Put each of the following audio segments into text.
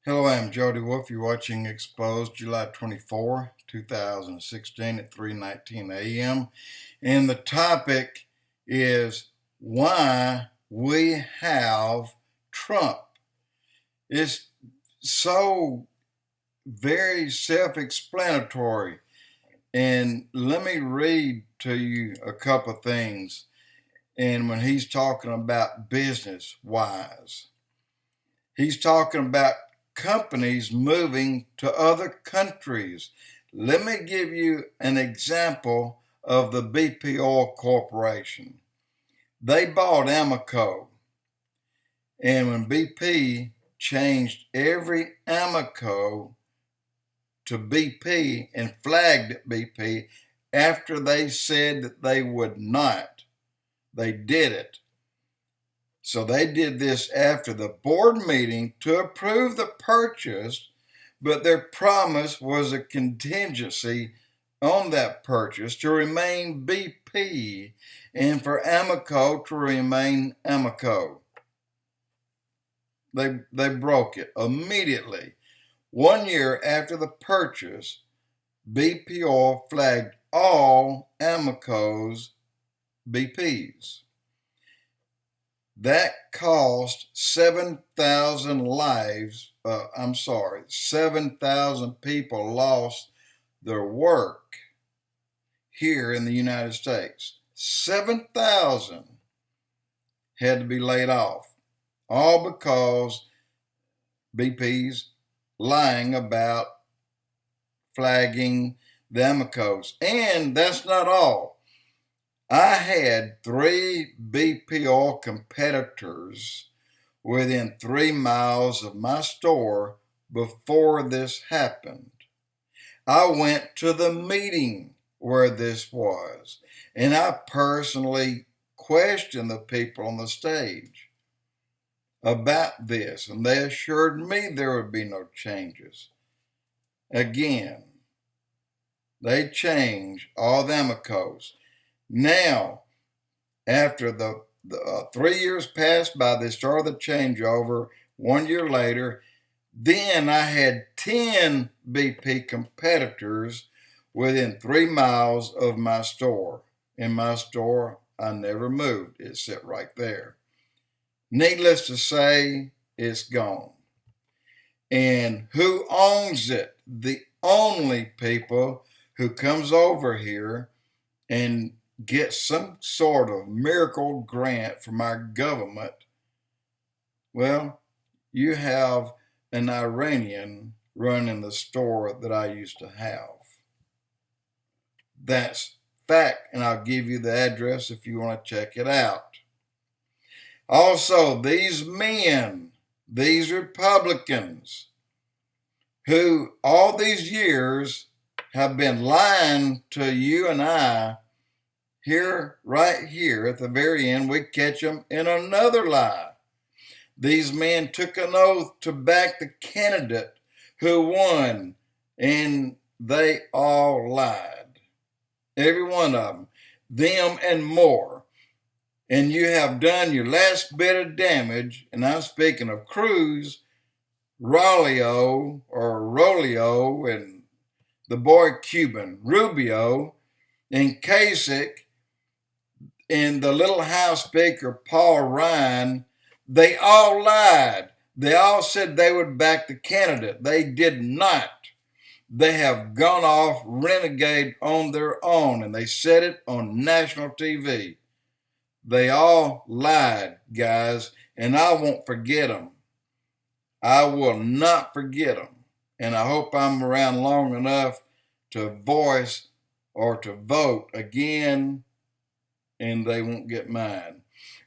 Hello, I'm Jody Wolf. You're watching Expoz, July 24, 2016 at 3:19 a.m. And the topic is why we have Trump. It's so very self-explanatory. And let me read to you a couple of things. And when he's talking about business wise, he's talking about companies moving to other countries. Let me give you an example of the BP Oil Corporation. They bought AMOCO, and when BP changed every AMOCO to BP and flagged it BP after they said that they would not, they did it. So they did this after the board meeting to approve the purchase, but their promise was a contingency on that purchase to remain BP and for AMOCO to remain AMOCO. They broke it immediately. 1 year after the purchase, BP Oil flagged all AMOCOs BPs. That cost 7,000 lives. 7,000 people lost their work here in the United States. 7,000 had to be laid off, all because BP's lying about flagging the AMOCOs. And that's not all. I had 3 BP oil competitors within 3 miles of my store before this happened. I went to the meeting where this was, and I personally questioned the people on the stage about this, and they assured me there would be no changes. Again, they changed all the AMOCOs. Now, after the 3 years passed by, they started the changeover. 1 year later, then I had 10 BP competitors within 3 miles of my store. In my store, I never moved. It sat right there. Needless to say, it's gone. And who owns it? The only people who comes over here and get some sort of miracle grant from our government. Well, you have an Iranian running the store that I used to have. That's fact, and I'll give you the address if you want to check it out. Also, these men, these Republicans, who all these years have been lying to you and I, here, right here at the very end, we catch them in another lie. These men took an oath to back the candidate who won, and they all lied. Every one of them and more. And you have done your last bit of damage, and I'm speaking of Cruz, Rolio, and the boy Cuban, Rubio, and Kasich, and the little House Speaker, Paul Ryan. They all lied. They all said they would back the candidate. They did not. They have gone off renegade on their own, and they said it on national TV. They all lied, guys, and I won't forget them. I will not forget them. And I hope I'm around long enough to voice or to vote again, and they won't get mine.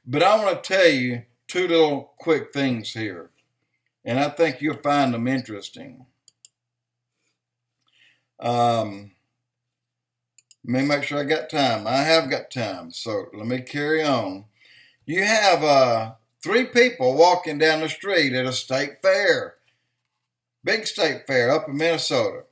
But I want to tell you 2 little quick things here, and I think you'll find them interesting. Let me make sure I got time. I have got time, so let me carry on. You have 3 people walking down the street at a state fair, big state fair up in Minnesota.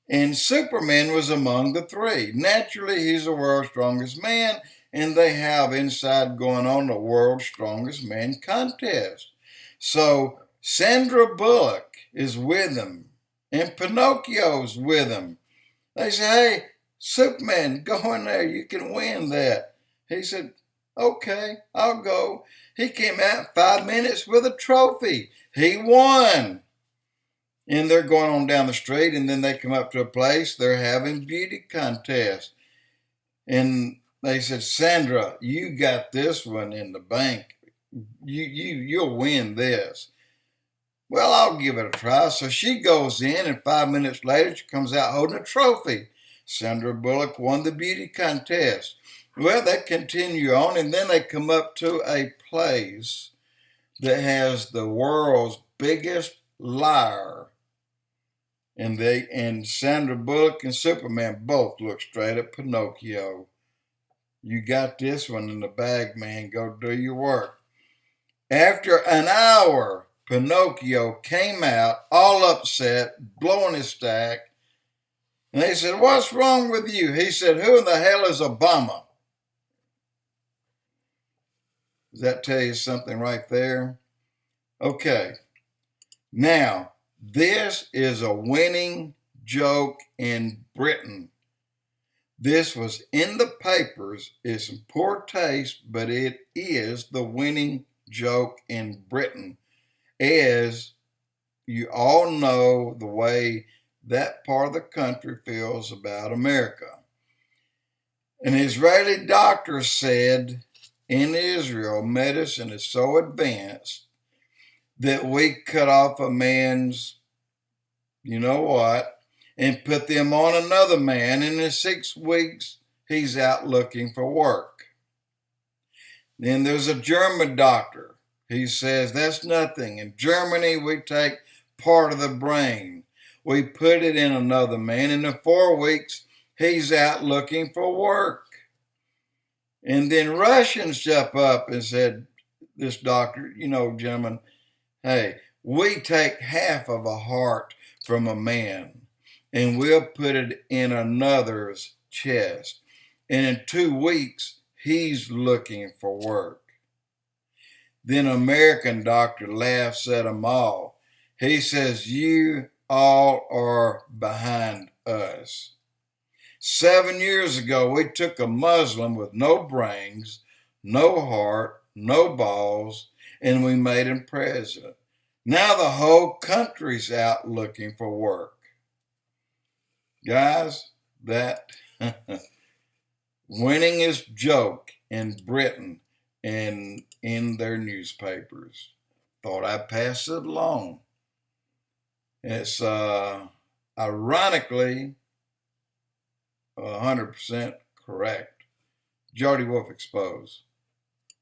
And Superman was among the 3. Naturally, he's the world's strongest man, and they have inside going on the world's strongest man contest. So Sandra Bullock is with him, and Pinocchio's with him. They say, hey, Superman, go in there, you can win that. He said, okay, I'll go. He came out 5 minutes with a trophy. He won. And they're going on down the street, and then they come up to a place, they're having beauty contests. And they said, Sandra, you got this one in the bank. You'll win this. Well, I'll give it a try. So she goes in, and 5 minutes later, she comes out holding a trophy. Sandra Bullock won the beauty contest. Well, they continue on, and then they come up to a place that has the world's biggest liar. And Sandra Bullock and Superman both look straight at Pinocchio. You got this one in the bag, man. Go do your work. After an hour, Pinocchio came out all upset, blowing his stack. And they said, what's wrong with you? He said, who in the hell is Obama? Does that tell you something right there? Okay. Now, this is a winning joke in Britain. This was in the papers. It's in poor taste, but it is the winning joke in Britain. As you all know the way that part of the country feels about America. An Israeli doctor said, in Israel, medicine is so advanced that we cut off a man's, you know what, and put them on another man, and in 6 weeks, he's out looking for work. Then there's a German doctor. He says, that's nothing. In Germany, we take part of the brain. We put it in another man, and in 4 weeks, he's out looking for work. And then Russians jump up and said, this doctor, you know, gentlemen, hey, we take half of a heart from a man, and we'll put it in another's chest. And in 2 weeks, he's looking for work. Then an American doctor laughs at them all. He says, you all are behind us. 7 years ago, we took a Muslim with no brains, no heart, no balls, and we made him president. Now the whole country's out looking for work. Guys, that winningest joke in Britain and in their newspapers. Thought I'd pass it along. It's ironically 100% correct. Jody Wolf Expoz.